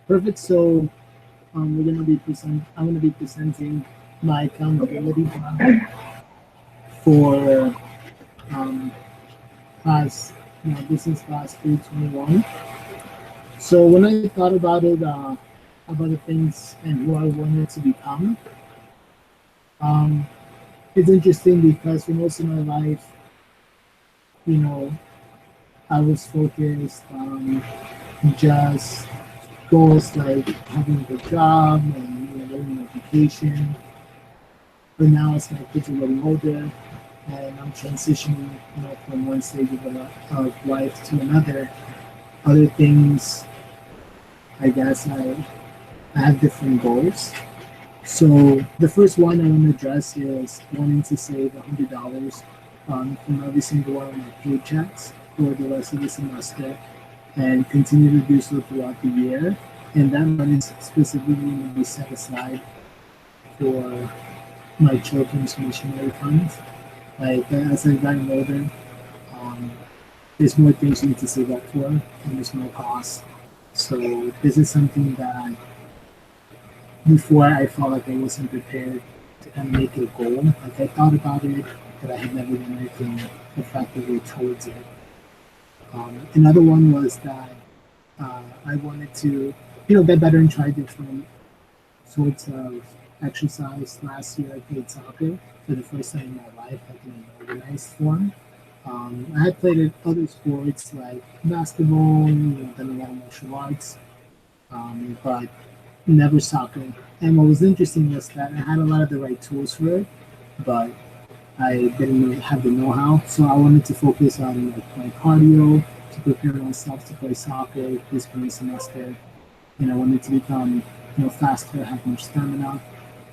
Perfect. So we're gonna be present. I'm gonna be presenting my accountability plan for um, class, business class 321. So when I thought about the things and who I wanted to become, um, it's interesting because for most of my life, you know, I was focused on just goals like having a good job and getting an education. But now as my kids are getting older and I'm transitioning, from one stage of life to another, other things, I guess I have different goals. So the first one I want to address is wanting to save $100 from every single one of my paychecks for the rest of the semester and continue to do so throughout the year. And that money is specifically going to be set aside for my children's missionary funds. Like as I've gotten older, um, there's more things you need to save up for, and there's more costs. So this is something that before I felt like I wasn't prepared to kind of make it a goal. Like I thought about it, but I had never done anything effectively towards it. Another one was that I wanted to, get better and try different sorts of exercise. Last year, I played soccer for the first time in my life, like in an organized form. I had played other sports like basketball, done a lot of martial arts, but never soccer. And what was interesting was that I had a lot of the right tools for it, but I didn't really have the know-how. So I wanted to focus on like my cardio to prepare myself to play soccer this coming semester, and I wanted to become faster, have more stamina,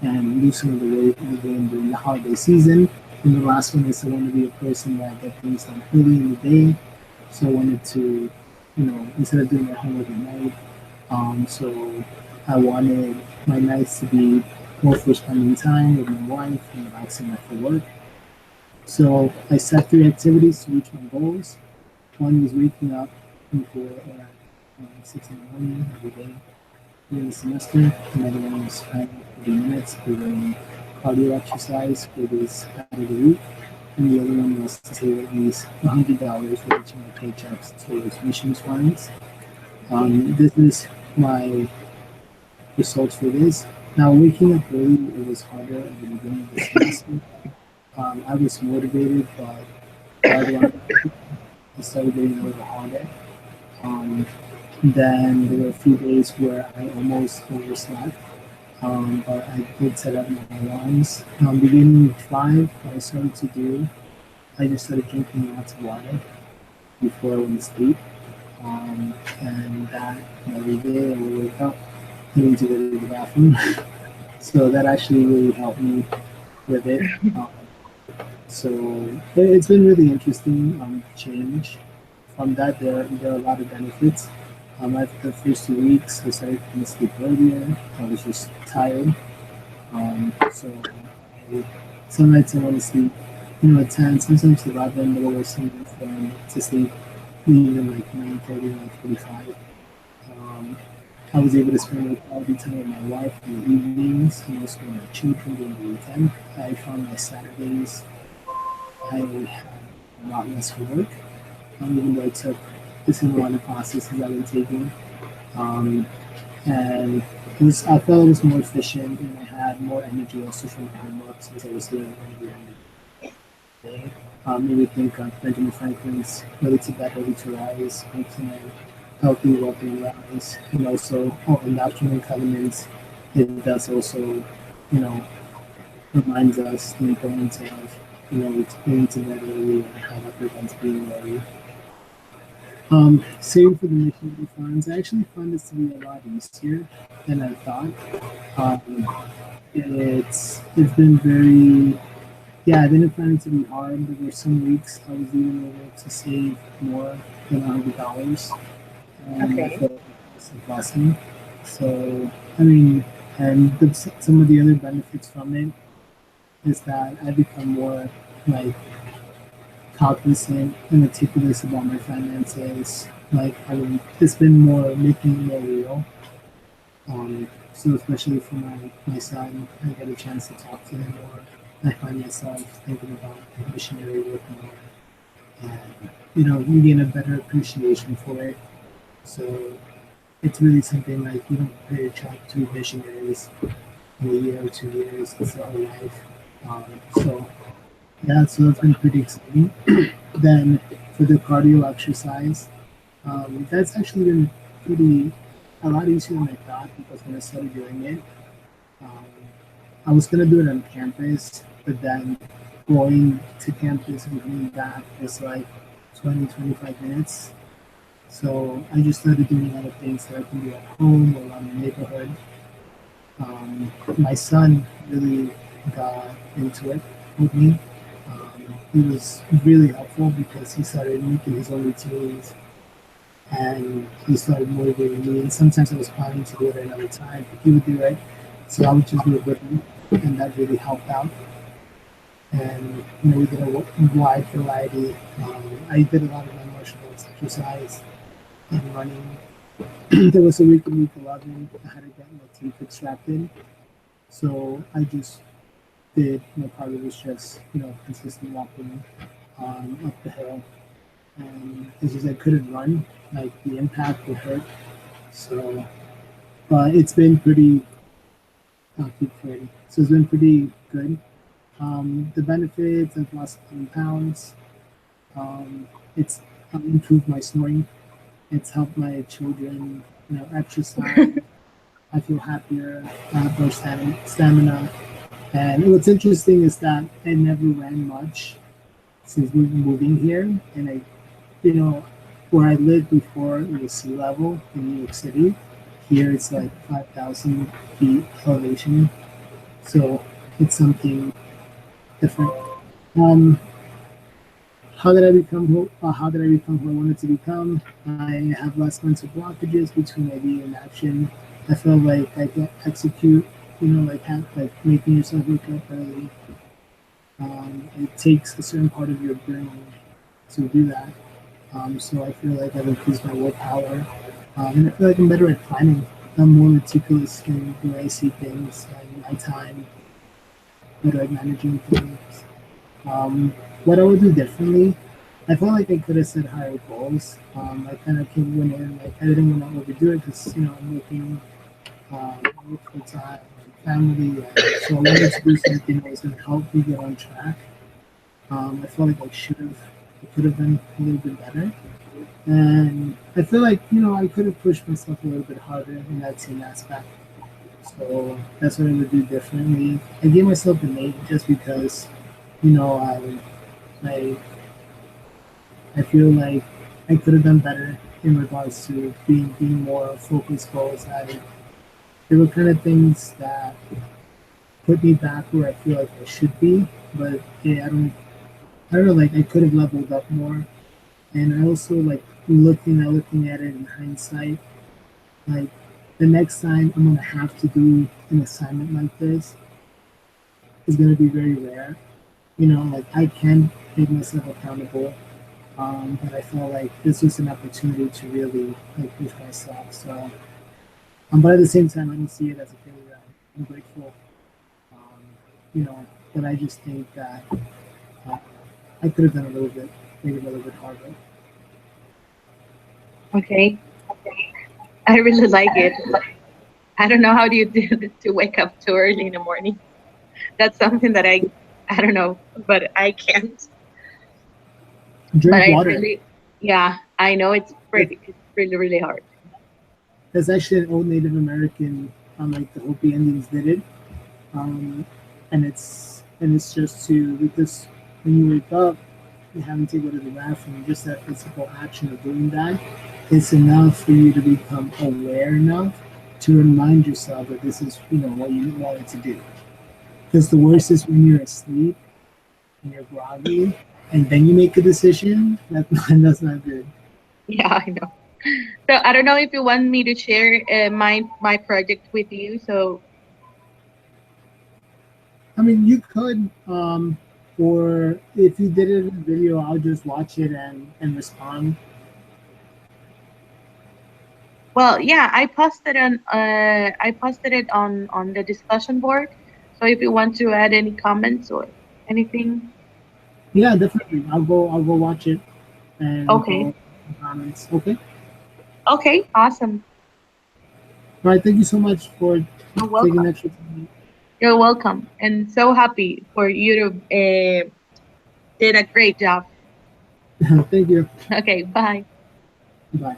and lose some of the weight again during the holiday season. And the last one is I want to be a person that get things done early in the day. So I wanted to, instead of doing my homework at night, so I wanted my nights to be more for spending time with my wife and relaxing after work. So I set three activities to reach my goals. One was waking up before 6 in the morning every day during the semester. Another one was spend 30 minutes doing cardio exercise for this out of the week. And the other one was to save at least $100 for each of my paychecks towards missions funds. This is my results for this. Now, waking up early, it was harder at the beginning of the semester. I was motivated, but right around it started getting a little harder. Um, then there were a few days where I almost overslept, but I did set up my alarms. Beginning at 5, what I started to do, I just started drinking lots of water before I went to sleep. And that every day I would wake up needing to go to the bathroom. So that actually really helped me with it. Um, so it's been really interesting change. From that, there are a lot of benefits. After the first 2 weeks, I started to sleep earlier. I was just tired. So some nights I want to sleep, at 10, sometimes 11, but always something fun to sleep even like 9:30, 9:45. Um, I was able to spend more quality time with my wife in the evenings and also with my children during the weekend. I found my Saturdays I had a lot less work, even though I took the same amount of classes as I've been taking. Um, and I felt it was more efficient and I had more energy also from my homework since I was doing it during the day. Made me think of Benjamin Franklin's early to bed, early to rise, and healthy, wealthy rise, and also in Doctrine and Covenants, it does also, you know, reminds us the importance of, going to bed early and how that prevents being early. Saving for the mission funds, I actually found this to be a lot easier than I thought. Um, it's been very yeah, I didn't find it to be hard. There were some weeks I was even able to save more than $100, and I Okay. felt like it was a blessing. So I mean, and some of the other benefits from it is that I become more like cognizant and meticulous about my finances. Like I mean, it's been more making it more real. So especially for my son, I get a chance to talk to him more. I find myself thinking about missionary work more, and you gain a better appreciation for it. So it's really something like you don't compare your child to missionaries in a year or 2 years. It's their whole life. So yeah, so it's been pretty exciting. Then for the cardio exercise, that's actually been pretty a lot easier than I thought because when I started doing it, um, I was gonna do it on campus, but then going to campus and coming back was like 20, 25 minutes. So I just started doing other things that I can do at home or around the neighborhood. My son really got into it with me. He was really helpful because he started making his own routines and he started motivating me. And sometimes I was planning to do it another time, but he would do it. So I would just do it with him, and that really helped out. And we did a wide variety. I did a lot of my martial arts exercise and running. There was a week in week 11 I had to get my teeth extracted, so I just did part of it was just consistent walking up the hill, and it's just I couldn't run, like the impact would hurt. So, but it's been pretty keep fit. So it's been pretty good. The benefits: I've lost 10 pounds. It's improved my snoring. It's helped my children, exercise. I feel happier. I have more stamina. And what's interesting is that I never ran much since we've been moving here, and you know, where I lived before it was sea level in New York City. Here it's like 5,000 feet elevation, so it's something different. Um, how did I become who I wanted to become? I have less mental blockages between idea and action. I feel like I can execute, like making yourself wake up early. It takes a certain part of your brain to do that. So I feel like I've increased my willpower, and I feel like I'm better at planning. I'm more meticulous in the way I see things and my time, better at managing things. Um, what I would do differently, I felt like I could have set higher goals. I kind of came went in like I didn't want to overdo it because I'm working full time, family, so I wanted to do something that was going to help me get on track. I felt like I could have been a little bit better, and I feel like I could have pushed myself a little bit harder in that same aspect. So that's what I would do differently. I gave myself an 8 just because you know I I feel like I could have done better in regards to being more focused goals. There were kind of things that put me back where I feel like I should be, but yeah, I don't know, like I could have leveled up more. And I also like looking at it in hindsight, like the next time I'm gonna have to do an assignment like this is gonna be very rare. Like I can make myself accountable, but I felt like this was an opportunity to really like push myself. So, but at the same time, I don't see it as a failure. I'm grateful, um, you know, but I just think that uh, I could have done a little bit, maybe a little bit harder. Okay, I really like it. I don't know how do you do to wake up too early in the morning. That's something that I don't know, but I can't. But Drink I water. really, yeah, I know It, it's really really hard. there's actually an old Native American, like the Hopi Indians did it, um, and it's just to because when you wake up, you having to go to the bathroom. Just that physical action of doing that, it's enough for you to become aware enough to remind yourself that this is what you wanted to do. Because the worst is when you're asleep and you're groggy, and then you make a decision. That's not good. Yeah, I know. So I don't know if you want me to share my project with you. So I mean, you could, or if you did it in a video, I'll just watch it and respond. Well, yeah, I posted it on the discussion board. So if you want to add any comments or anything, Yeah, definitely. I'll go watch it and okay, go comments. Okay. okay, awesome. All right. Thank you so much for You're taking welcome. extra time. You're welcome, and so happy for you to did a great job. Thank you. Okay, bye. Bye.